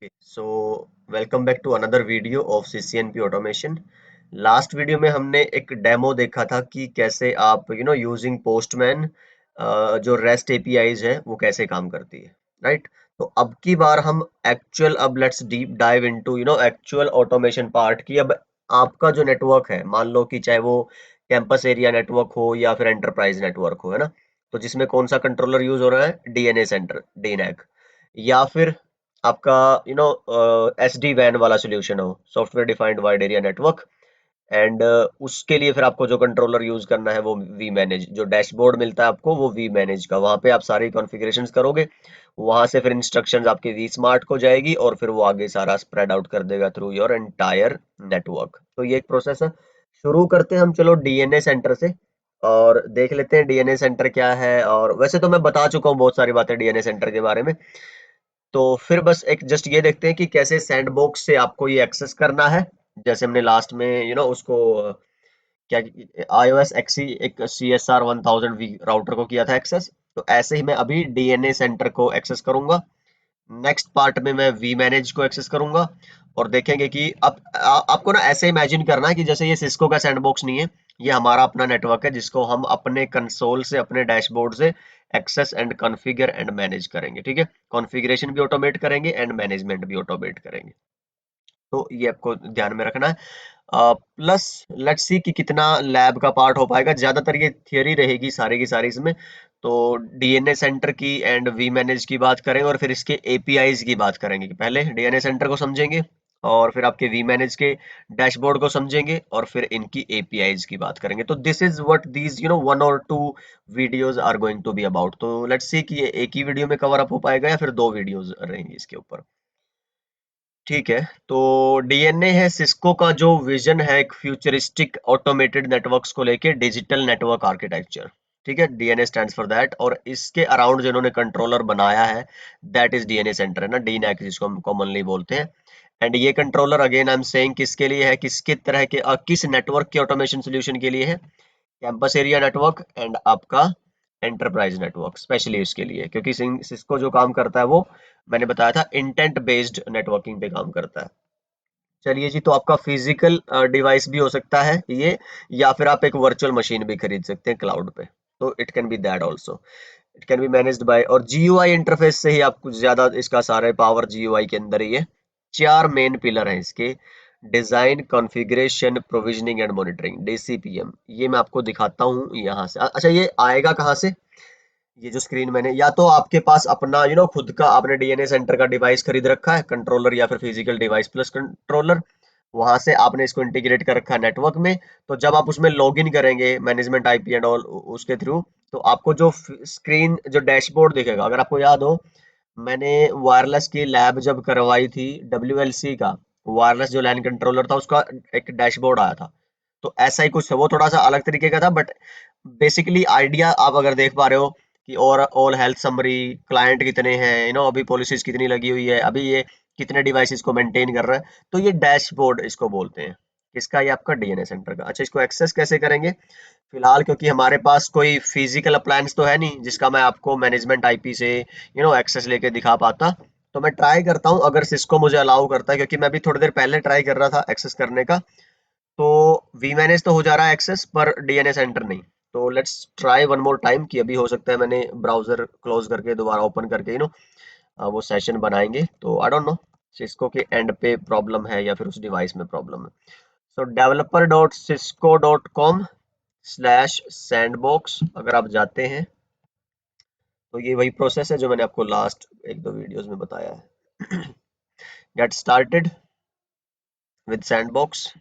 So welcome back to another video of CCNP automation. Last video में हमने एक demo देखा था कि कैसे आप यूजिंग पोस्टमैन जो रेस्ट एपीआईज है वो कैसे काम करती है, राइट। तो अब की बार हम एक्चुअल अब let's deep dive into actual automation part की। अब आपका जो नेटवर्क है, मान लो कि चाहे वो कैंपस एरिया नेटवर्क हो या फिर एंटरप्राइज नेटवर्क हो, है ना। तो जिसमें कौन सा कंट्रोलर यूज हो रहा है, डीएनए सेंटर, डीनैक, या फिर आपका SD वैन वाला सोल्यूशन हो, software defined wide area network. And उसके लिए फिर आपको जो कंट्रोलर यूज करना है वो वी मैनेज, जो डैशबोर्ड मिलता है आपको वो वी मैनेज का, वहां पे आप सारी कॉन्फ़िगरेशंस करोगे। वहां से फिर इंस्ट्रक्शंस आपके वी स्मार्ट को जाएगी और फिर वो आगे सारा स्प्रेड आउट कर देगा थ्रू योर एंटायर नेटवर्क। तो ये एक प्रोसेस है। शुरू करते हैं हम, चलो डीएनए सेंटर से और देख लेते हैं डीएनए सेंटर क्या है। और वैसे तो मैं बता चुका हूँ बहुत सारी बातें डीएनए सेंटर के बारे में। तो फिर बस एक जस्ट ये देखते हैं कि कैसे सैंडबॉक्स से आपको ये एक्सेस करना है। जैसे हमने लास्ट में उसको क्या, iOS एक्सी एक CSR 1000 राउटर को किया था एक्सेस। तो ऐसे ही मैं अभी डीएनए सेंटर को एक्सेस करूंगा। नेक्स्ट पार्ट में मैं वी मैनेज को एक्सेस करूंगा और देखेंगे कि अब आपको ना ऐसे इमेजिन करना है कि जैसे ये सिस्को का सैंडबॉक्स नहीं है, ये हमारा अपना नेटवर्क है जिसको हम अपने कंसोल से, अपने डैशबोर्ड से access and configure and manage करेंगे। ठीक है, कॉन्फ़िगरेशन भी ऑटोमेट करेंगे एंड मैनेजमेंट भी ऑटोमेट करेंगे। तो ये आपको ध्यान में रखना है। प्लस लेट्स सी कि कितना लैब का पार्ट हो पाएगा। ज्यादातर ये थियरी रहेगी सारी की सारी इसमें। तो डीएनए सेंटर की एंड वी मैनेज की बात करेंगे और फिर इसके एपीआईज की बात करेंगे कि पहले डीएनए सेंटर को समझेंगे और फिर आपके वी मैनेज के डैशबोर्ड को समझेंगे और फिर इनकी एपीआईज की बात करेंगे। तो दिस इज व्हाट दीज 1 और 2 videos are going to be about. तो लेट्स सी कि ये एक ही वीडियो में कवर अप हो पाएगा या फिर दो वीडियोस रहेंगी इसके ऊपर। ठीक है, तो डीएनए है सिस्को का जो विजन है, एक फ्यूचरिस्टिक ऑटोमेटेड नेटवर्क्स को लेके डिजिटल नेटवर्क आर्किटेक्चर। ठीक है, डीएनए स्टैंड्स फॉर दैट। और इसके अराउंड जिन्होंने कंट्रोलर बनाया है, दैट इज डीएनए सेंटर, है ना, डीनैक जिसको हम कॉमनली बोलते हैं। एंड ये controller again I am saying किसके लिए है, किसके तरह के किस नेटवर्क के ऑटोमेशन सोल्यूशन के लिए है, कैंपस एरिया नेटवर्क एंड आपका एंटरप्राइज नेटवर्क, स्पेशली इसके लिए, क्योंकि सिस्को जो काम करता है वो मैंने बताया था इंटेंट बेस्ड नेटवर्किंग पे काम करता है। चलिए जी, तो आपका फिजिकल डिवाइस भी हो सकता है ये, या फिर आप एक वर्चुअल मशीन भी खरीद सकते हैं क्लाउड पे। तो it can be that also. It can be managed by, और जीयूआई इंटरफेस से ही आप कुछ ज्यादा इसका सारे पावर जीयूआई के अंदर ही है। चार मेन पिलर हैं इसके: design, configuration, provisioning and monitoring, DCPM। ये मैं आपको दिखाता हूँ यहाँ से। अच्छा, ये आएगा कहाँ से? ये जो स्क्रीन मैंने, या तो आपके पास अपना खुद का आपने डीएनए सेंटर का डिवाइस खरीद रखा है, कंट्रोलर या फिर फिजिकल डिवाइस प्लस कंट्रोलर, वहां से आपने इसको इंटीग्रेट कर रखा है नेटवर्क में। तो जब आप उसमें लॉग इन करेंगे मैनेजमेंट आईपी एंड ऑल उसके थ्रू, तो आपको जो स्क्रीन, जो डैशबोर्ड दिखेगा, अगर आपको याद हो, मैंने वायरलेस की लैब जब करवाई थी, WLC का वायरलेस जो लैन कंट्रोलर था उसका एक डैशबोर्ड आया था। तो ऐसा ही कुछ था, वो थोड़ा सा अलग तरीके का था, बट बेसिकली आइडिया आप अगर देख पा रहे हो कि और ऑल हेल्थ समरी, क्लाइंट कितने हैं, अभी पॉलिसीज कितनी लगी हुई है, अभी ये कितने डिवाइसेस को मेंटेन कर रहा है। तो ये डैशबोर्ड इसको बोलते हैं। किसका? ये आपका डीएनए सेंटर का। अच्छा, इसको एक्सेस कैसे करेंगे? फिलहाल क्योंकि हमारे पास कोई फिजिकल अप्लायंस तो है नहीं जिसका मैं आपको मैनेजमेंट आईपी से एक्सेस लेके दिखा पाता। तो मैं ट्राई करता हूँ अगर सिस्को मुझे अलाउ करता है, क्योंकि मैं भी थोड़ी देर पहले ट्राई कर रहा था एक्सेस करने का। तो वी मैनेज तो हो जा रहा है एक्सेस, पर डीएनए सेंटर नहीं। तो let's try one more time, कि अभी हो सकता है मैंने ब्राउजर क्लोज करके दोबारा ओपन करके वो सेशन बनाएंगे। तो आई डोंट नो सिस्को के एंड पे प्रॉब्लम है या फिर उस डिवाइस में प्रॉब्लम है। सो developer.cisco.com/sandbox अगर आप जाते हैं तो ये वही प्रोसेस है जो मैंने आपको लास्ट एक दो वीडियोस में बताया है। Get started with sandbox.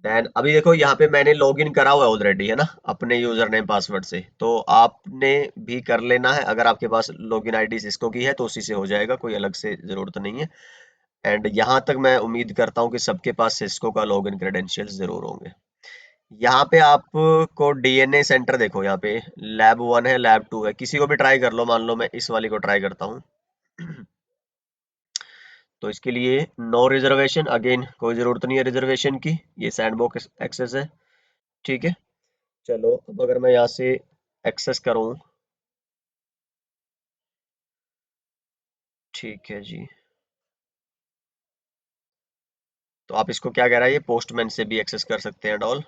Then अभी देखो यहाँ पे मैंने लॉगिन करा हुआ है ऑलरेडी, है ना, अपने यूजर नेम पासवर्ड से। तो आपने भी कर लेना है, अगर आपके पास लॉगिन आईडी सिस्को की है तो उसी से हो जाएगा, कोई अलग से जरूरत नहीं है। एंड यहाँ तक मैं उम्मीद करता हूँ कि सबके पास सिस्को का लॉगिन क्रेडेंशियल्स जरूर होंगे। यहाँ पे आपको डीएनए सेंटर देखो, यहाँ पे लैब 1 है, लैब 2 है, किसी को भी ट्राई कर लो। मान लो मैं इस वाली को ट्राई करता हूँ। तो इसके लिए नो रिजर्वेशन, अगेन कोई जरूरत नहीं है रिजर्वेशन की, ये सैंडबॉक्स एक्सेस है। ठीक है, चलो अब अगर मैं यहाँ से एक्सेस करूँ, ठीक है जी, तो आप इसको क्या कह रहा है, ये पोस्टमैन से भी एक्सेस कर सकते हैं डॉल।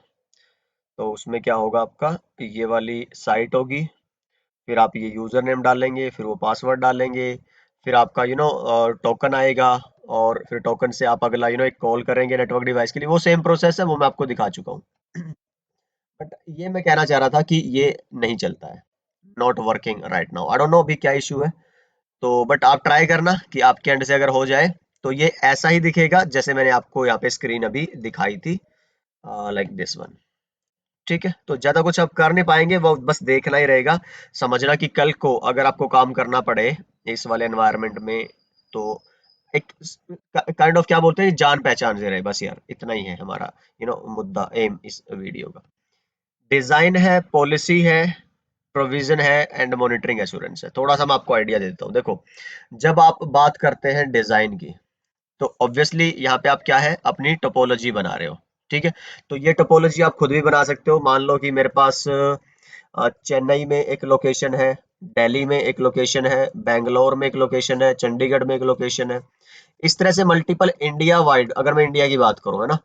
तो उसमें क्या होगा, आपका ये वाली साइट होगी, फिर आप ये यूजर नेम डालेंगे, फिर वो पासवर्ड डालेंगे, फिर आपका टोकन आएगा, और फिर टोकन से आप अगला एक कॉल करेंगे नेटवर्क डिवाइस के लिए। वो सेम प्रोसेस है, वो मैं आपको दिखा चुका हूँ। बट ये मैं कहना चाह रहा था कि ये नहीं चलता है, not working right now. I don't no अभी क्या इशू है। तो बट आप ट्राई करना कि आपके एंड से अगर हो जाए तो ये ऐसा ही दिखेगा जैसे मैंने आपको यहाँ पे स्क्रीन अभी दिखाई थी, लाइक दिस वन। ठीक है, तो ज्यादा कुछ आप कर नहीं पाएंगे, वो बस देखना ही रहेगा। समझना कि कल को अगर आपको काम करना पड़े इस वाले एनवायरनमेंट में, तो एक काइंड ऑफ क्या बोलते हैं, जान पहचान से रहे, बस यार इतना ही है हमारा मुद्दा, एम इस वीडियो का। डिजाइन है, पॉलिसी है, प्रोविजन है, एंड मॉनिटरिंग एश्योरेंस है। थोड़ा सा मैं आपको आइडिया देता हूँ। देखो, जब आप बात करते हैं डिजाइन की, तो ऑब्वियसली यहाँ पे आप क्या है, अपनी टोपोलॉजी बना रहे हो। ठीक है, तो ये टोपोलॉजी आप खुद भी बना सकते हो। मान लो कि मेरे पास चेन्नई में एक लोकेशन है, दिल्ली में एक लोकेशन है, बेंगलोर में एक लोकेशन है, चंडीगढ़ में एक लोकेशन है। इस तरह से मल्टीपल इंडिया वाइड, अगर मैं इंडिया की बात करूँ, है ना,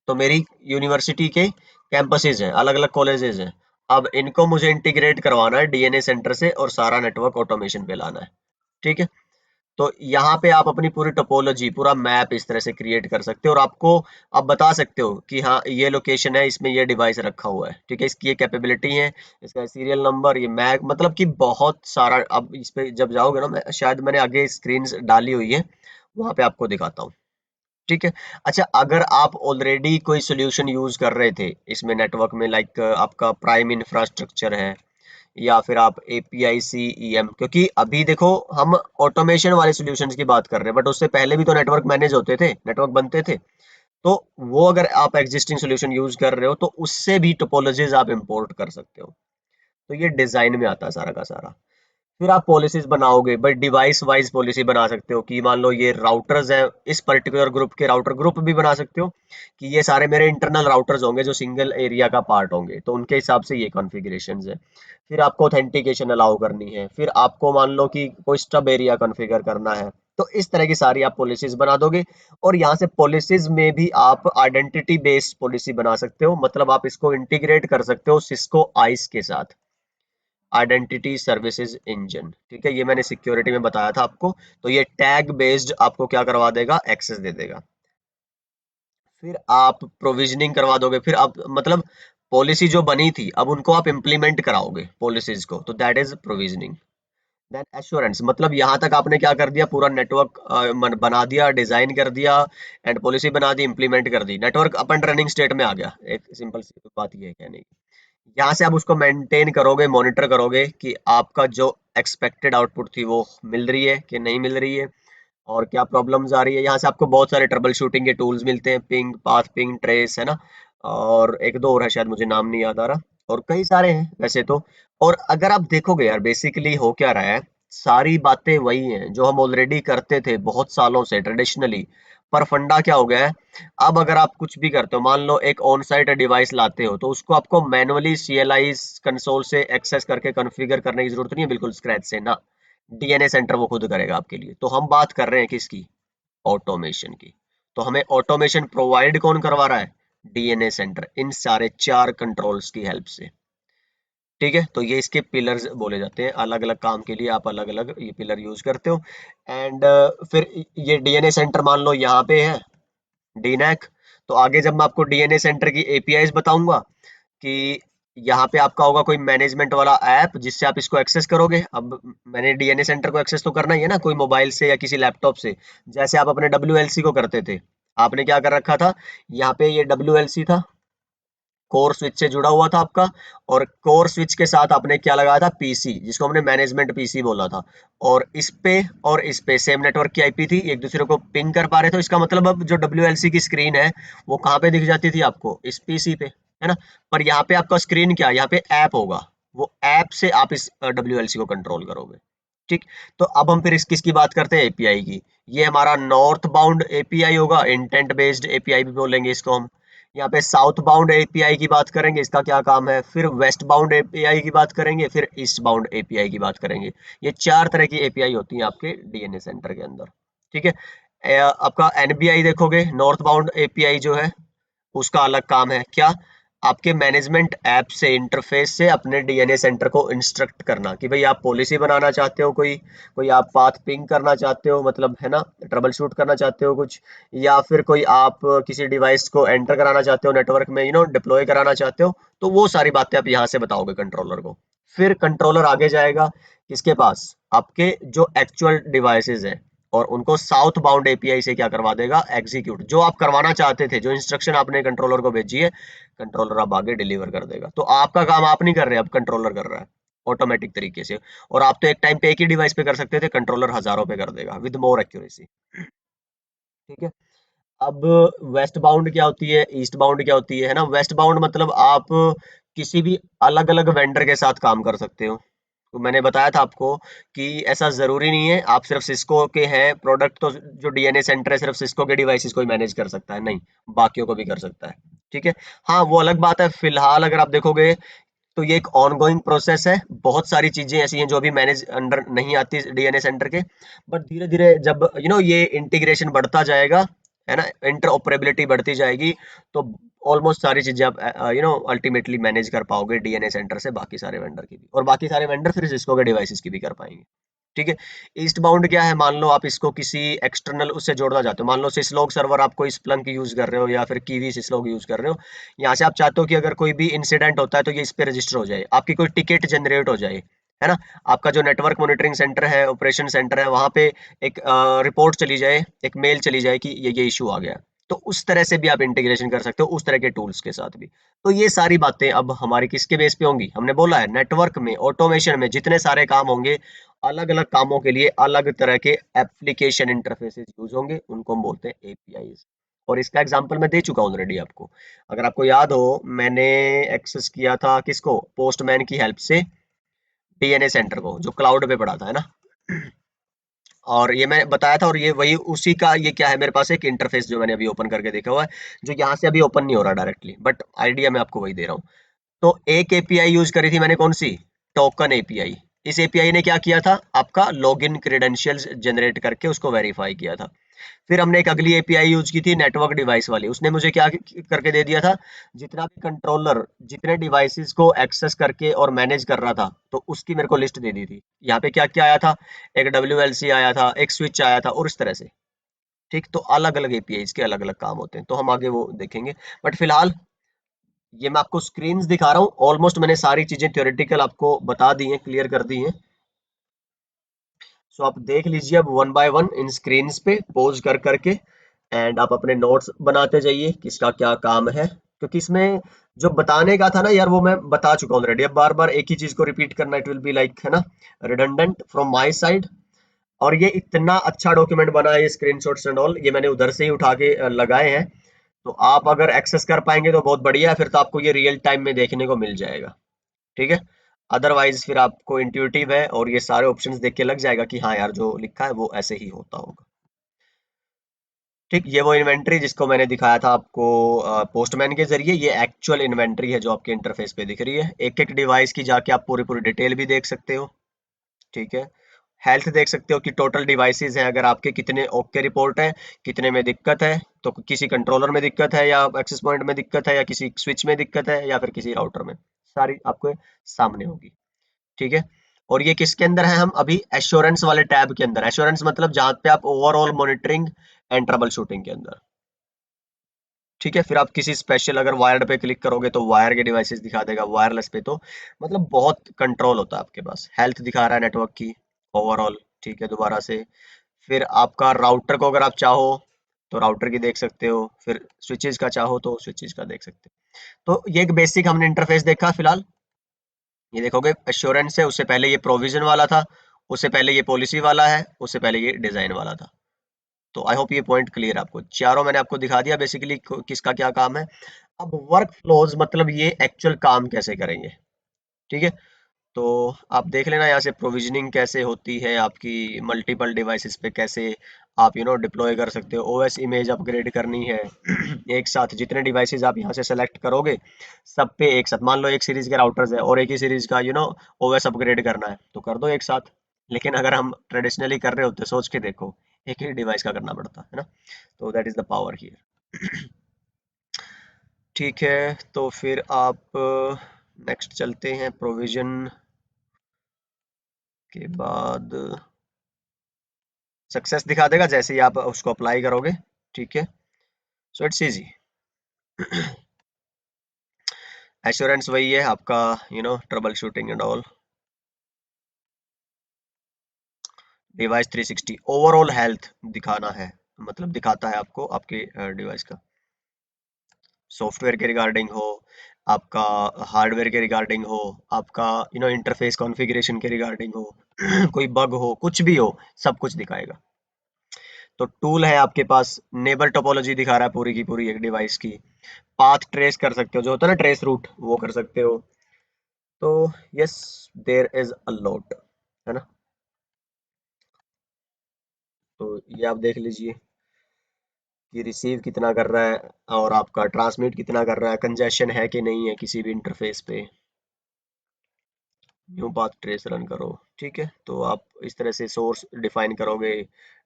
तो मेरी यूनिवर्सिटी के कैंपसेज हैं, अलग अलग कॉलेजेस हैं। अब इनको मुझे इंटीग्रेट करवाना है डीएनए सेंटर से, और सारा नेटवर्क ऑटोमेशन पे लाना है। ठीक है, तो यहाँ पे आप अपनी पूरी टोपोलॉजी, पूरा मैप इस तरह से क्रिएट कर सकते हो, और आपको आप बता सकते हो कि हाँ ये लोकेशन है, इसमें ये डिवाइस रखा हुआ है। ठीक है, इसकी ये कैपेबिलिटी है, इसका सीरियल नंबर, ये मैक, मतलब कि बहुत सारा। अब इस पे जब जाओगे ना, मैं शायद मैंने आगे स्क्रीन डाली हुई है, वहां पे आपको दिखाता हूँ। ठीक है, अच्छा, अगर आप ऑलरेडी कोई सोल्यूशन यूज कर रहे थे इसमें नेटवर्क में, लाइक आपका प्राइम इंफ्रास्ट्रक्चर है, या फिर आप एपीआई सीईएम, क्योंकि अभी देखो हम ऑटोमेशन वाले सॉल्यूशंस की बात कर रहे हैं, बट उससे पहले भी तो नेटवर्क मैनेज होते थे, नेटवर्क बनते थे। तो वो अगर आप एग्जिस्टिंग सॉल्यूशन यूज कर रहे हो, तो उससे भी टोपोलॉजीज आप इंपोर्ट कर सकते हो। तो ये डिजाइन में आता है सारा का सारा। फिर आप पॉलिसीज बनाओगे, बट डिवाइस वाइज पॉलिसी बना सकते हो कि मान लो ये राउटर्स हैं, इस पर्टिकुलर ग्रुप के राउटर ग्रुप भी बना सकते हो कि ये सारे मेरे इंटरनल राउटर्स होंगे जो सिंगल एरिया का पार्ट होंगे, तो उनके हिसाब से ये कॉन्फ़िगरेशंस है। फिर आपको ऑथेंटिकेशन अलाउ करनी है, फिर आपको मान लो कि कोई स्टब एरिया कॉन्फ़िगर करना है। तो इस तरह की सारी आप पॉलिसीज बना दोगे, और यहाँ से पॉलिसीज में भी आप आइडेंटिटी बेस्ड पॉलिसी बना सकते हो, मतलब आप इसको इंटीग्रेट कर सकते हो सिस्को आइस के साथ, आइडेंटिटी सर्विसेज इंजन। ठीक है, ये मैंने सिक्योरिटी में बताया था आपको। तो ये टैग बेस्ड आपको क्या करवा देगा, एक्सेस दे देगा। फिर आप प्रोविजनिंग करवा दोगे, फिर आप मतलब पॉलिसी जो बनी थी, अब उनको आप इम्प्लीमेंट कराओगे पॉलिसीज को, तो that is provisioning. Then assurance, मतलब यहाँ तक आपने क्या कर दिया, पूरा नेटवर्क बना दिया, डिजाइन कर दिया, एंड पॉलिसी बना दी, इम्प्लीमेंट कर दी, network up and running state में आ गया। एक सिंपल सी बात ये है कहने की। यहाँ से आप उसको मेंटेन करोगे, मॉनिटर करोगे कि आपका जो एक्सपेक्टेड आउटपुट थी वो मिल रही है कि नहीं मिल रही है, और क्या प्रॉब्लम्स आ रही है। यहाँ से आपको बहुत सारे ट्रबल शूटिंग के टूल्स मिलते हैं, पिंग, पाथ पिंग, ट्रेस, है ना, और एक दो और है, शायद मुझे नाम नहीं याद आ रहा, और कई सारे हैं वैसे तो। और अगर आप देखोगे यार, बेसिकली हो क्या रहा है, सारी बातें वही हैं जो हम ऑलरेडी करते थे बहुत सालों से ट्रेडिशनली। पर फंडा क्या हो गया है, अब अगर आप कुछ भी करते हो, मान लो एक ऑन साइट डिवाइस लाते हो, तो उसको आपको मैनुअली सीएलआई कंसोल से एक्सेस करके कॉन्फ़िगर करने की जरूरत नहीं है, बिल्कुल स्क्रैच से ना। डीएनए सेंटर वो खुद करेगा आपके लिए। तो हम बात कर रहे हैं किसकी, ऑटोमेशन की। तो हमें ऑटोमेशन प्रोवाइड कौन करवा रहा है, डीएनए सेंटर, इन सारे चार कंट्रोल्स की हेल्प से। ठीक है, तो ये इसके पिलर्स बोले जाते हैं, अलग अलग काम के लिए आप अलग अलग ये पिलर यूज करते हो। एंड फिर ये डीएनए सेंटर मान लो यहाँ पे है, डीनैक। तो आगे जब मैं आपको डीएनए सेंटर की एपीआईज बताऊंगा, कि यहाँ पे आपका होगा कोई मैनेजमेंट वाला ऐप जिससे आप इसको एक्सेस करोगे। अब मैंने डीएनए सेंटर को एक्सेस तो करना ही है ना, कोई मोबाइल से या किसी लैपटॉप से, जैसे आप अपने डब्ल्यूएलसी को करते थे। आपने क्या कर रखा था, यहाँ पे ये डब्ल्यूएलसी था, कोर स्विच से जुड़ा हुआ था आपका, और कोर स्विच के साथ आपने क्या लगाया था, पीसी, जिसको हमने मैनेजमेंट पीसी बोला था। और इस पे सेम नेटवर्क की आईपी थी, एक दूसरे को पिंग कर पा रहे थे। इसका मतलब अब जो डब्ल्यूएलसी की स्क्रीन है, वो कहाँ पे दिख जाती थी आपको, इस पीसी पे, है ना। पर यहाँ पे आपका स्क्रीन क्या, यहाँ पे ऐप होगा, वो ऐप से आप इस डब्ल्यूएलसी को कंट्रोल करोगे। ठीक, तो अब हम फिर इस किसकी बात करते हैं, एपीआई की। ये हमारा नॉर्थ बाउंड एपीआई होगा, इंटेंट बेस्ड एपीआई भी बोलेंगे इसको हम। यहाँ पे साउथ बाउंड एपीआई की बात करेंगे, इसका क्या काम है। फिर वेस्ट बाउंड एपीआई की बात करेंगे, फिर ईस्ट बाउंड एपीआई की बात करेंगे। ये चार तरह की एपीआई होती हैं आपके डीएनए सेंटर के अंदर। ठीक है, आपका एनबीआई देखोगे, नॉर्थ बाउंड एपीआई जो है उसका अलग काम है क्या, आपके मैनेजमेंट ऐप से इंटरफेस से अपने डीएनए सेंटर को इंस्ट्रक्ट करना कि भाई आप पॉलिसी बनाना चाहते हो, कोई कोई आप पाथ पिंग करना चाहते हो, मतलब है ना, ट्रबल शूट करना चाहते हो कुछ, या फिर कोई आप किसी डिवाइस को एंटर कराना चाहते हो नेटवर्क में, डिप्लॉय कराना चाहते हो, तो वो सारी बातें आप यहाँ से बताओगे कंट्रोलर को। फिर कंट्रोलर आगे जाएगा किसके पास, आपके जो एक्चुअल डिवाइसेस है, और उनको साउथ बाउंड एपीआई से क्या करवा देगा, एग्जीक्यूट, जो आप करवाना चाहते थे, जो इंस्ट्रक्शन आपने कंट्रोलर को भेजी है, कंट्रोलर अब आगे डिलीवर कर देगा। तो आपका काम आप नहीं कर रहे, अब कंट्रोलर कर रहा है ऑटोमेटिक तरीके से। और आप तो एक टाइम पे एक ही डिवाइस पे कर सकते थे, कंट्रोलर हजारों पे कर देगा विद मोर एक्यूरेसी। ठीक है। अब वेस्ट बाउंड क्या होती है, ईस्ट बाउंड क्या होती है ना। वेस्ट बाउंड मतलब आप किसी भी अलग अलग वेंडर के साथ काम कर सकते हो। तो मैंने बताया था आपको कि ऐसा जरूरी नहीं है आप सिर्फ सिस्को के हैं प्रोडक्ट, तो जो डीएनए सेंटर है सिर्फ सिस्को के डिवाइसेस को ही मैनेज कर सकता है, नहीं, बाकियों को भी कर सकता है। ठीक है। हाँ, वो अलग बात है, फिलहाल अगर आप देखोगे तो ये एक ऑनगोइंग प्रोसेस है, बहुत सारी चीजें ऐसी हैं जो अभी मैनेज अंडर नहीं आती डीएनए सेंटर के, बट धीरे धीरे जब ये इंटीग्रेशन बढ़ता जाएगा, है ना, इंटरऑपरेबिलिटी बढ़ती जाएगी, तो ऑलमोस्ट सारी चीजें आप अल्टीमेटली मैनेज कर पाओगे डीएनए सेंटर से बाकी सारे वेंडर की भी, और बाकी सारे वेंडर फिर सिस्को के डिवाइसेस की भी कर पाएंगे। ठीक है। ईस्ट बाउंड क्या है, मान लो आप इसको किसी एक्सटर्नल उससे जोड़ना चाहते हो, मान लो सिसलोग सर्वर आप कोई स्प्लंक यूज कर रहे हो या फिर कीवी सिसलोग यूज कर रहे हो, यहाँ से आप चाहते हो कि अगर कोई भी इंसिडेंट होता है तो ये इस पे रजिस्टर हो जाए, आपकी कोई टिकट जनरेट हो जाए, है ना, आपका जो नेटवर्क मॉनिटरिंग सेंटर है, ऑपरेशन सेंटर है, वहां पे एक रिपोर्ट चली जाए, एक मेल चली जाए कि ये इशू आ गया। तो उस तरह से भी आप इंटीग्रेशन कर सकते हो, उस तरह के टूल्स के साथ भी। तो ये सारी बातें अब हमारी किसके बेस पे होंगी, हमने बोला है नेटवर्क में, ऑटोमेशन में जितने सारे काम होंगे, अलग अलग कामों के लिए अलग तरह के एप्लीकेशन इंटरफेसेस यूज होंगे, उनको हम बोलते हैं एपीआईज। और इसका एग्जांपल मैं दे चुका हूँ ऑलरेडी आपको, अगर आपको याद हो, मैंने एक्सेस किया था किसको, पोस्टमैन की हेल्प से डीएनए सेंटर को, जो क्लाउड पे पड़ा था, है ना। और ये मैं बताया था, और ये वही उसी का ये क्या है, मेरे पास एक इंटरफेस जो मैंने अभी ओपन करके देखा हुआ है, जो यहाँ से अभी ओपन नहीं हो रहा डायरेक्टली, बट आइडिया मैं आपको वही दे रहा हूँ। तो एक एपीआई यूज करी थी मैंने, कौन सी, टोकन एपीआई। इस एपीआई ने क्या किया था, आपका लॉगिन क्रेडेंशियल्स जनरेट करके उसको वेरीफाई किया था। फिर हमने एक अगली एपीआई यूज की थी नेटवर्क डिवाइस वाली, उसने मुझे क्या करके दे दिया था, जितना भी कंट्रोलर जितने डिवाइसेस को एक्सेस करके और मैनेज कर रहा था, तो उसकी मेरे को लिस्ट दे दी थी। यहाँ पे क्या क्या आया था, एक डब्ल्यूएलसी आया था, एक स्विच आया था, और इस तरह से। ठीक, तो अलग अलग एपीआई के अलग अलग काम होते हैं, तो हम आगे वो देखेंगे। बट फिलहाल ये मैं आपको स्क्रीन्स दिखा रहा हूँ, ऑलमोस्ट मैंने सारी चीजें थ्योरेटिकल आपको बता दी हैं, क्लियर कर दी हैं। सो आप देख लीजिए अब one by one in screens पे पॉज कर करके, एंड आप अपने नोट्स बनाते जाइए किसका क्या काम है, क्योंकि इसमें जो बताने का था ना यार, वो मैं बता चुका हूँ ऑलरेडी, अब बार बार एक ही चीज को रिपीट करना, इट विल बी लाइक, है ना, रिडंडेंट फ्रॉम माय साइड। और ये इतना अच्छा डॉक्यूमेंट बना है, ये स्क्रीनशॉट्स एंड ऑल, ये मैंने उधर से ही उठा के लगाए हैं। तो आप अगर एक्सेस कर पाएंगे तो बहुत बढ़िया है, फिर तो आपको ये रियल टाइम में देखने को मिल जाएगा। ठीक है। अदरवाइज फिर आपको इंट्यूटिव है और ये सारे ऑप्शंस देख के लग जाएगा कि हाँ यार, जो लिखा है वो ऐसे ही होता होगा। ठीक, ये वो इन्वेंट्री जिसको मैंने दिखाया था आपको पोस्टमैन के जरिए, ये एक्चुअल इन्वेंट्री है जो आपके इंटरफेस पे दिख रही है, एक एक डिवाइस की जाके आप पूरी पूरी डिटेल भी देख सकते हो। ठीक है। हेल्थ देख सकते हो कि टोटल डिवाइसेस हैं, अगर आपके कितने ओके रिपोर्ट है, कितने में दिक्कत है, तो किसी कंट्रोलर में दिक्कत है, या एक्सेस पॉइंट में दिक्कत है, या किसी स्विच में दिक्कत है, या फिर किसी राउटर में, सारी आपके सामने होगी। ठीक है। और ये किसके अंदर है, हम अभी एश्योरेंस वाले टैब के अंदर, एश्योरेंस मतलब जहां पे आप overall monitoring and trouble shooting के अंदर। ठीक है। फिर आप किसी स्पेशल अगर वायर्ड पे क्लिक करोगे तो वायर के डिवाइसेस दिखा देगा, वायरलेस पे तो मतलब बहुत कंट्रोल होता है आपके पास। हेल्थ दिखा रहा है नेटवर्क की ओवरऑल। ठीक है, दोबारा से। फिर आपका राउटर को अगर आप चाहो तो राउटर की देख सकते हो, फिर स्विचेस का चाहो तो स्विचेस का देख सकते हो। तो ये एक बेसिक हमने इंटरफेस देखा। फिलहाल ये देखोगे एश्योरेंस है, उससे पहले ये प्रोविजन वाला था, उससे पहले ये पॉलिसी वाला है, उससे पहले ये डिजाइन वाला था। तो आई होप ये पॉइंट क्लियर है आपको, चारों मैंने आपको दिखा दिया बेसिकली किसका क्या काम है। अब वर्क फ्लोज मतलब ये एक्चुअल काम कैसे करेंगे। ठीक है। तो आप देख लेना यहाँ से प्रोविजनिंग कैसे होती है आपकी, मल्टीपल डिवाइसेस पे कैसे आप डिप्लॉय कर सकते हो, ओएस इमेज अपग्रेड करनी है एक साथ जितने डिवाइसेस आप यहाँ से सेलेक्ट करोगे, सब पे एक साथ, मान लो एक सीरीज के राउटर्स है और एक ही सीरीज का ओएस अपग्रेड करना है, तो कर दो एक साथ। लेकिन अगर हम ट्रेडिशनली कर रहे होते, सोच के देखो, एक ही डिवाइस का करना पड़ता है ना। तो that is the power here. ठीक है, तो फिर आप नेक्स्ट चलते हैं प्रोविजन के बाद। सक्सेस दिखा देगा जैसे ही आप उसको अप्लाई करोगे। ठीक है, सो इट्स इजी। एश्योरेंस वही है आपका, trouble shooting and all. Device 360 overall health दिखाना है, मतलब दिखाता है आपको आपके डिवाइस का, सॉफ्टवेयर के रिगार्डिंग हो, आपका हार्डवेयर के रिगार्डिंग हो, आपका इंटरफेस कॉन्फ़िगरेशन के रिगार्डिंग हो, कोई बग हो, कुछ भी हो, सब कुछ दिखाएगा। तो टूल है आपके पास, नेबर टोपोलॉजी दिखा रहा है पूरी की पूरी एक डिवाइस की। पाथ ट्रेस कर सकते हो, जो होता है ना ट्रेस रूट, वो कर सकते हो। तो yes, there is a lot, है ना। तो ये आप देख लीजिए कि रिसीव कितना कर रहा है और आपका ट्रांसमिट कितना कर रहा है, कंजेशन है कि नहीं है किसी भी इंटरफेस पे। न्यू पाथ ट्रेस रन करो। ठीक है, तो आप इस तरह से सोर्स डिफाइन करोगे,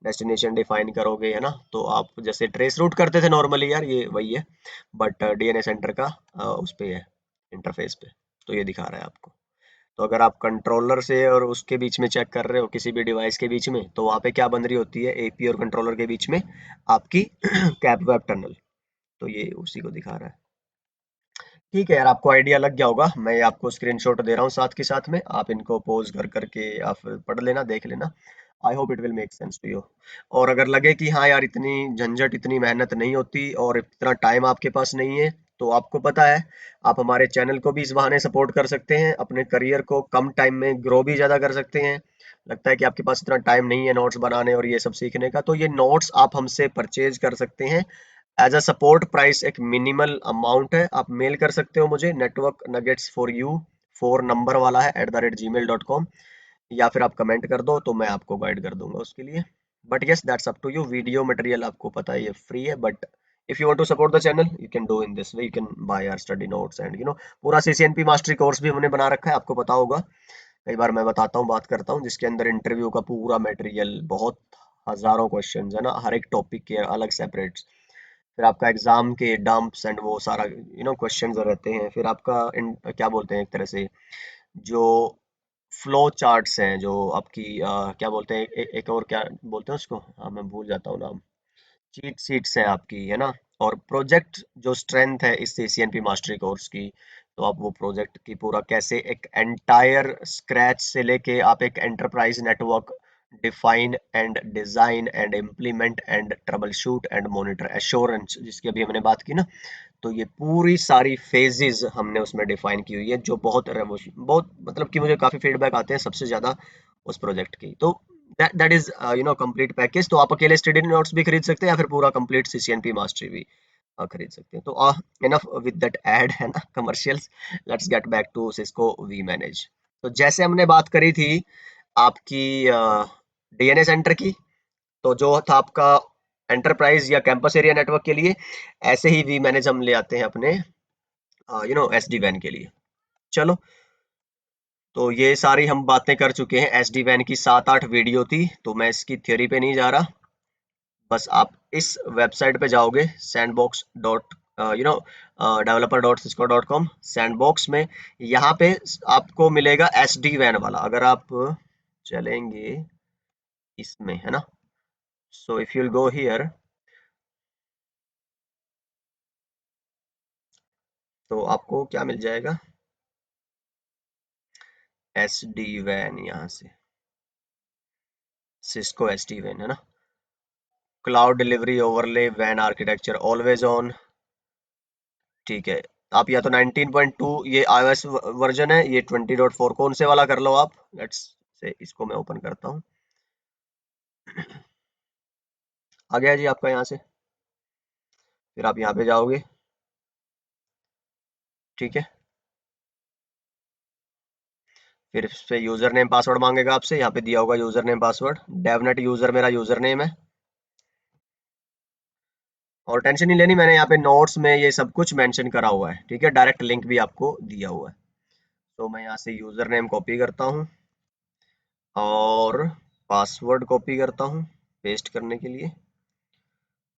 डेस्टिनेशन डिफाइन करोगे, है ना। तो आप जैसे ट्रेस रूट करते थे नॉर्मली यार, ये वही है, बट डीएनए सेंटर का उस पे है, इंटरफेस पे। तो ये दिखा रहा है आपको। तो अगर आप कंट्रोलर से और उसके बीच में चेक कर रहे हो, किसी भी डिवाइस के बीच में, तो वहाँ पे क्या बन रही होती है, एपी और कंट्रोलर के बीच में आपकी कैप वेब टनल। तो ये उसी को दिखा रहा है। ठीक है यार, आपको आइडिया लग गया होगा। मैं आपको स्क्रीनशॉट दे रहा हूँ साथ के साथ में, आप इनको पॉज कर करके आप पढ़ लेना, देख लेना। I hope it will make sense to you. और अगर लगे कि हाँ यार, इतनी झंझट इतनी मेहनत नहीं होती और इतना टाइम आपके पास नहीं है, तो आपको पता है, आप हमारे चैनल को भी इस बहाने सपोर्ट कर सकते हैं, अपने करियर को कम टाइम में ग्रो भी ज़्यादा कर सकते हैं। लगता है कि आपके पास इतना टाइम नहीं है नोट्स बनाने और ये सब सीखने का, तो ये नोट्स आप हमसे परचेज कर सकते हैं। एज अ सपोर्ट प्राइस एक मिनिमल अमाउंट है, आप मेल कर सकते हो मुझे, network nuggets for you, 4 number वाला है @gmail.com, या फिर आप कमेंट कर दो तो मैं आपको गाइड कर दूंगा उसके लिए। But yes, that's up to you. Video material आपको पता है ये फ्री है, but if you want to support the channel you can do in this way, you can buy our study notes and पूरा सीसीएनपी मास्टरी कोर्स भी हमने बना रखा है, आपको पता होगा। कई बार मैं बताता हूँ, बात करता हूँ, जिसके अंदर इंटरव्यू का पूरा मटेरियल, बहुत हजारों क्वेश्चंस है ना, हर एक टॉपिक के अलग सेपरेट। फिर आपका एग्जाम के डंप्स एंड वो सारा क्वेश्चंस रहते हैं। फिर आपका क्या बोलते हैं, एक तरह से जो फ्लो चार्ट्स हैं, जो आपकी क्या बोलते हैं, एक और क्या बोलते हैं उसको, हाँ मैं भूल जाता हूँ नाम। चीट शीट्स है आपकी, है ना। और प्रोजेक्ट जो स्ट्रेंथ है इस सीसीएनपी मास्टरी कोर्स की, तो आप वो प्रोजेक्ट की पूरा कैसे एक एंटायर स्क्रैच से लेके आप एक enterprise network define and design and implement and trouble shoot and monitor assurance, जिसकी अभी हमने बात की ना, तो ये पूरी सारी फेजेस हमने उसमें डिफाइन की हुई है, जो बहुत रेवोल्यूशन, बहुत मतलब कि मुझे काफी फीडबैक आते हैं सबसे ज्यादा उस प्रोजेक्ट की। तो दैट इज कंप्लीट पैकेज। तो आप अकेले स्टडी नोट्स भी खरीद सकते हैं या फिर पूरा कंप्लीट सीसीएनपी मास्टरी भी खरीद सकते हैं। तो इनफ विद दैट ऐड, है ना, commercials. Let's get back to Cisco v manage. तो जैसे हमने बात करी थी आपकी डीएनए सेंटर की, तो जो था आपका एंटरप्राइज या कैंपस एरिया नेटवर्क के लिए, ऐसे ही वी मैनेज हम ले आते हैं अपने एसडी वैन के लिए। चलो, तो ये सारी हम बातें कर चुके हैं। एसडी वैन की 7-8 वीडियो थी, तो मैं इसकी थ्योरी पे नहीं जा रहा। बस आप इस वेबसाइट पे जाओगे, sandbox dot developer dot Cisco dot com, sandbox में यहाँ पे आपको मिलेगा एसडी वैन वाला। अगर आप चलेंगे इसमें, है ना, so if you'll go here, तो आपको क्या मिल जाएगा, एस डी वैन, यहाँ से सिस्को एस डी वैन, है ना, क्लाउड डिलीवरी ओवरले वैन आर्किटेक्चर ऑलवेज ऑन। ठीक है, आप या तो 19.2 ये iOS वर्जन है, ये 20.4 कौन से वाला कर लो आप। लेट्स से इसको मैं ओपन करता हूँ। आ गया जी आपका यहाँ से। फिर आप यहाँ पे जाओगे। ठीक है, फिर इस पे यूजर नेम पासवर्ड मांगेगा आपसे, यहाँ पे दिया होगा user name password, DevNet user मेरा यूजर नेम है। और टेंशन नहीं लेनी, मैंने यहाँ पे नोट्स में ये सब कुछ मेंशन करा हुआ है। ठीक है, डायरेक्ट लिंक भी आपको दिया हुआ है। तो मैं यहाँ से यूजर नेम कॉपी करता हूँ और पासवर्ड कॉपी करता हूँ। पेस्ट करने के लिए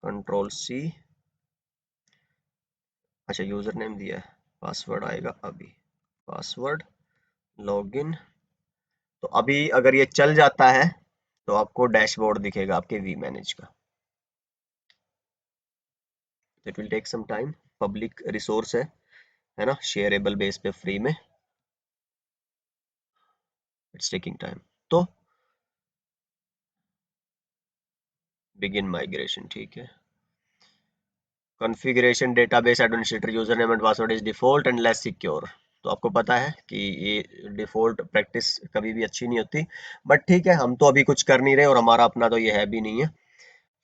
Ctrl+C। अच्छा यूजर नेम दिया है, पासवर्ड आएगा अभी, पासवर्ड लॉगिन। तो अभी अगर ये चल जाता है तो आपको डैशबोर्ड दिखेगा आपके वी मैनेज का। It will take some time, public resource है ना, शेयरेबल बेस पे फ्री में, इट्स टेकिंग टाइम। तो बिगिन माइग्रेशन, ठीक है। Configuration database administrator user name and password is default and less secure. तो आपको पता है कि ये डिफॉल्ट प्रैक्टिस कभी भी अच्छी नहीं होती, बट ठीक है, हम तो अभी कुछ कर नहीं रहे और हमारा अपना तो ये है भी नहीं है।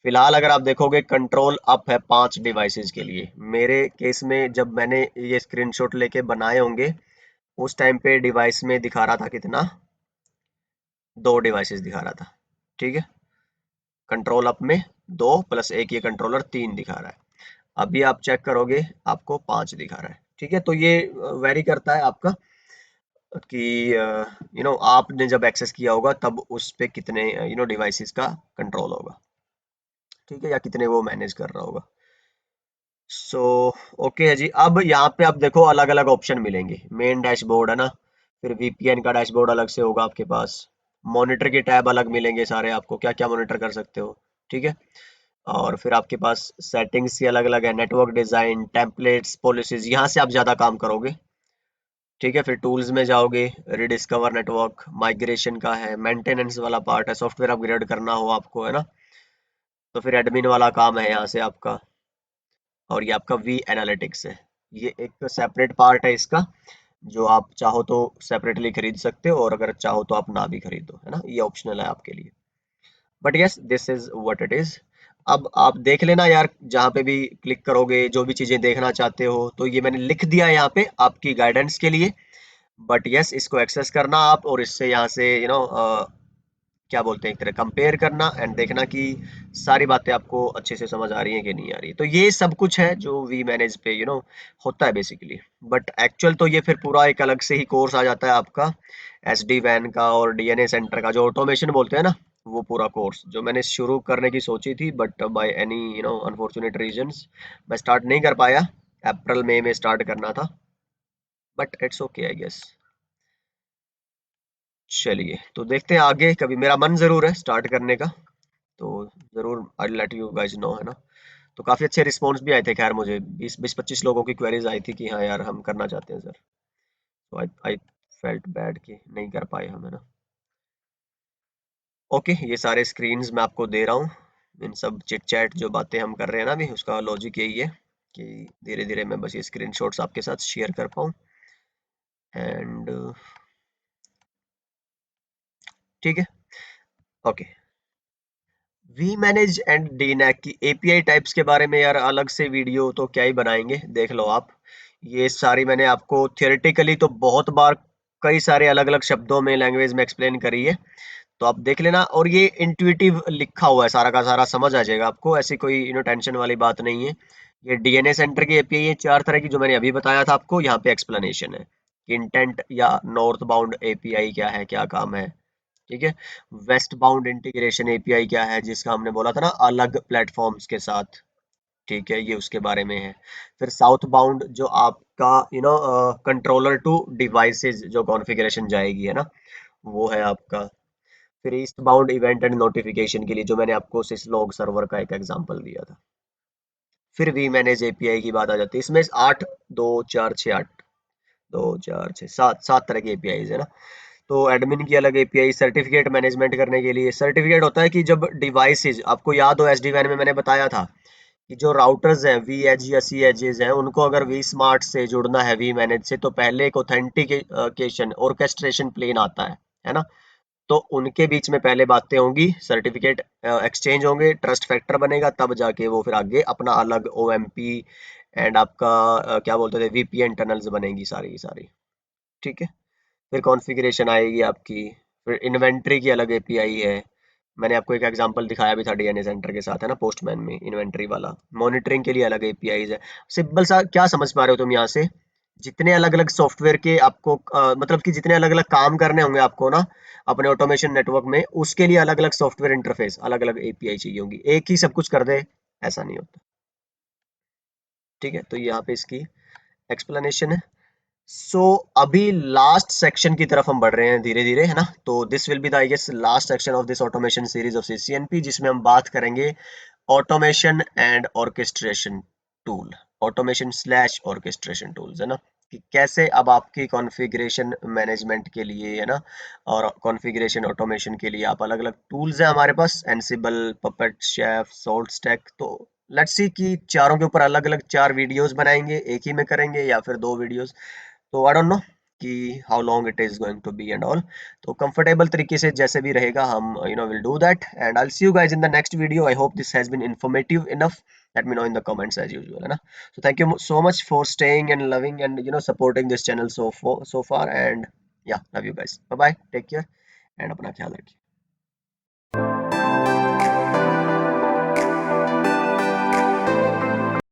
फिलहाल अगर आप देखोगे कंट्रोल अप है 5 डिवाइसेस के लिए। मेरे केस में जब मैंने ये स्क्रीनशॉट लेके बनाए होंगे उस टाइम पे डिवाइस में दिखा रहा था कितना, 2 डिवाइसेस दिखा रहा था, ठीक है। कंट्रोल अप में 2 प्लस एक ये कंट्रोलर 3 दिखा रहा है। अभी आप चेक करोगे आपको 5 दिखा रहा है, ठीक है। तो ये वेरी करता है आपका कि आपने जब एक्सेस किया होगा तब उस पे कितने डिवाइसेस का कंट्रोल होगा, ठीक है, या कितने वो मैनेज कर रहा होगा। सो ओके है जी। अब यहाँ पे आप देखो अलग अलग ऑप्शन मिलेंगे, मेन डैशबोर्ड है ना, फिर वीपीएन का डैशबोर्ड अलग से होगा आपके पास, मॉनिटर के टैब अलग मिलेंगे सारे, आपको क्या क्या मॉनिटर कर सकते हो, ठीक है। और फिर आपके पास सेटिंग्स की अलग अलग है, नेटवर्क डिजाइन, टेम्पलेट्स, पॉलिसीज, यहाँ से आप ज्यादा काम करोगे, ठीक है। फिर टूल्स में जाओगे, रिडिस्कवर नेटवर्क, माइग्रेशन का है, मेंटेनेंस वाला पार्ट है, सॉफ्टवेयर अपग्रेड करना हो आपको, है ना, तो फिर एडमिन वाला काम है यहाँ से आपका। और ये आपका वी एनालिटिक्स है, ये एक सेपरेट पार्ट है इसका, जो आप चाहो तो सेपरेटली खरीद सकते हो और अगर चाहो तो आप ना भी खरीदो, है ना, ये ऑप्शनल है आपके लिए, but yes this is what it is. अब आप देख लेना यार, जहाँ पे भी क्लिक करोगे जो भी चीजें देखना चाहते हो, तो ये मैंने लिख दिया है यहाँ पे आपकी गाइडेंस के लिए, बट यस इसको एक्सेस करना आप और इससे यहाँ से क्या बोलते हैं, एक तरह कंपेयर करना एंड देखना कि सारी बातें आपको अच्छे से समझ आ रही हैं कि नहीं आ रही है। तो ये सब कुछ है जो वी मैनेज पे होता है बेसिकली, बट एक्चुअल तो ये फिर पूरा एक अलग से ही कोर्स आ जाता है आपका, एस डी वैन का और डीएनए सेंटर का, जो ऑटोमेशन बोलते हैं ना, वो पूरा कोर्स जो मैंने शुरू करने की सोची थी, but by any unfortunate reasons मैं स्टार्ट नहीं कर पाया। अप्रैल मई में स्टार्ट करना था, but it's okay I guess. चलिए तो देखते हैं आगे, कभी मेरा मन जरूर है स्टार्ट करने का, तो जरूर I let you guys know, है ना। तो काफी अच्छे रिस्पॉन्स भी आए थे, खैर मुझे 20-25 लोगों की क्वेरीज आई थी कि हाँ यार हम करना चाहते हैं सर, तो आई फेल्ट बैड कि नहीं कर पाए हम, है ना। ओके ये सारे स्क्रीन्स मैं आपको दे रहा हूँ, इन सब चिट चैट जो बातें हम कर रहे हैं ना अभी, उसका लॉजिक यही है कि धीरे धीरे मैं बस ये स्क्रीनशॉट्स आपके साथ शेयर कर पाऊँ एंड ठीक है। ओके, वी मैनेज एंड डीनैक की एपीआई टाइप्स के बारे में यार अलग से वीडियो तो क्या ही बनाएंगे, देख लो आप। ये सारी मैंने आपको थियोरेटिकली तो बहुत बार कई सारे अलग अलग शब्दों में लैंग्वेज में एक्सप्लेन करी है, तो आप देख लेना। और ये इंट्यूटिव लिखा हुआ है, सारा का सारा समझ आ जाएगा आपको, ऐसी कोई टेंशन वाली बात नहीं है। ये डीएनए सेंटर की एपीआई है 4 तरह की, जो मैंने अभी बताया था आपको, यहाँ पे एक्सप्लेनेशन है कि इंटेंट या नॉर्थ बाउंड एपीआई क्या है, क्या काम है, ठीक है। वेस्ट बाउंड इंटीग्रेशन एपीआई क्या है, जिसका हमने बोला था ना अलग प्लेटफॉर्म्स के साथ, ठीक है, ये उसके बारे में है। फिर साउथ बाउंड जो आपका कंट्रोलर टू डिवाइसेस जो कॉन्फ़िगरेशन जाएगी, है ना, वो है आपका। फिर east bound event and notification के लिए जो मैंने आपको सिसलॉग सर्वर का एक एग्जांपल दिया था। फिर वी मैनेज एपीआई की बात आ जाती है, इसमें 8 2 4 6 8 2 4 6 7 तरह की एपीआई है ना। तो एडमिन की अलग एपीआई, सर्टिफिकेट मैनेजमेंट करने के लिए, सर्टिफिकेट होता है कि जब डिवाइसेस, आपको याद हो एसडी वैन में मैंने बताया था कि जो राउटर्स हैं वी एज या सी एजेस हैं, उनको अगर वी स्मार्ट से जुड़ना है वी मैनेज से, तो पहले एक ऑथेंटिकेशन ऑर्केस्ट्रेशन प्लेन आता है ना। तो उनके बीच में पहले बातें होंगी, सर्टिफिकेट एक्सचेंज होंगे, ट्रस्ट फैक्टर बनेगा, तब जाके वो फिर आगे अपना अलग ओएमपी एंड आपका क्या बोलते थे वीपीएन टनल्स बनेंगी सारी की सारी, ठीक है। फिर कॉन्फ़िगरेशन आएगी आपकी, फिर इन्वेंटरी की अलग एपीआई है, मैंने आपको एक एग्जांपल दिखाया भी था डीएनए सेंटर के साथ, है ना, पोस्टमैन में इन्वेंटरी वाला। मॉनिटरिंग के लिए अलग एपीआईज है। सिंपल सा क्या समझ पा रहे हो तुम यहाँ से जितने अलग-अलग सॉफ्टवेयर के आपको मतलब कि जितने अलग-अलग काम करने होंगे आपको ना अपने ऑटोमेशन नेटवर्क में, उसके लिए अलग-अलग सॉफ्टवेयर इंटरफेस, अलग-अलग एपीआई चाहिए होंगी। एक ही सब कुछ कर दे, ऐसा नहीं होता। ठीक है, तो यहाँ पे इसकी एक्सप्लेनेशन है। सो अभी लास्ट सेक्शन की तरफ हम बढ़ रहे हैं धीरे धीरे, है ना। तो this will be the I guess last section of this automation series of CCNP, जिसमें हम बात करेंगे automation and orchestration tool, automation slash orchestration tools, है ना। कि कैसे अब आपकी कॉन्फ़िगरेशन मैनेजमेंट के लिए, है ना, और कॉन्फ़िगरेशन ऑटोमेशन के लिए आप अलग अलग टूल्स हैं हमारे पास, Ansible, Puppet, Chef, Salt Stack. तो लेट्स सी कि चारों के ऊपर अलग अलग 4 वीडियोस बनाएंगे, एक ही में करेंगे या फिर 2 वीडियोस। तो आई डोंट नो कि how long it is going to be and all. तो कंफर्टेबल तरीके से जैसे भी रहेगा हम will do that, and I will see you guys in the next video. I hope this has been informative enough. Let me know in the comments as usual, है ना। So thank you so much for staying and loving and supporting this channel so far, and yeah, love you guys. Bye bye, take care, and अपना ख्याल रखिए।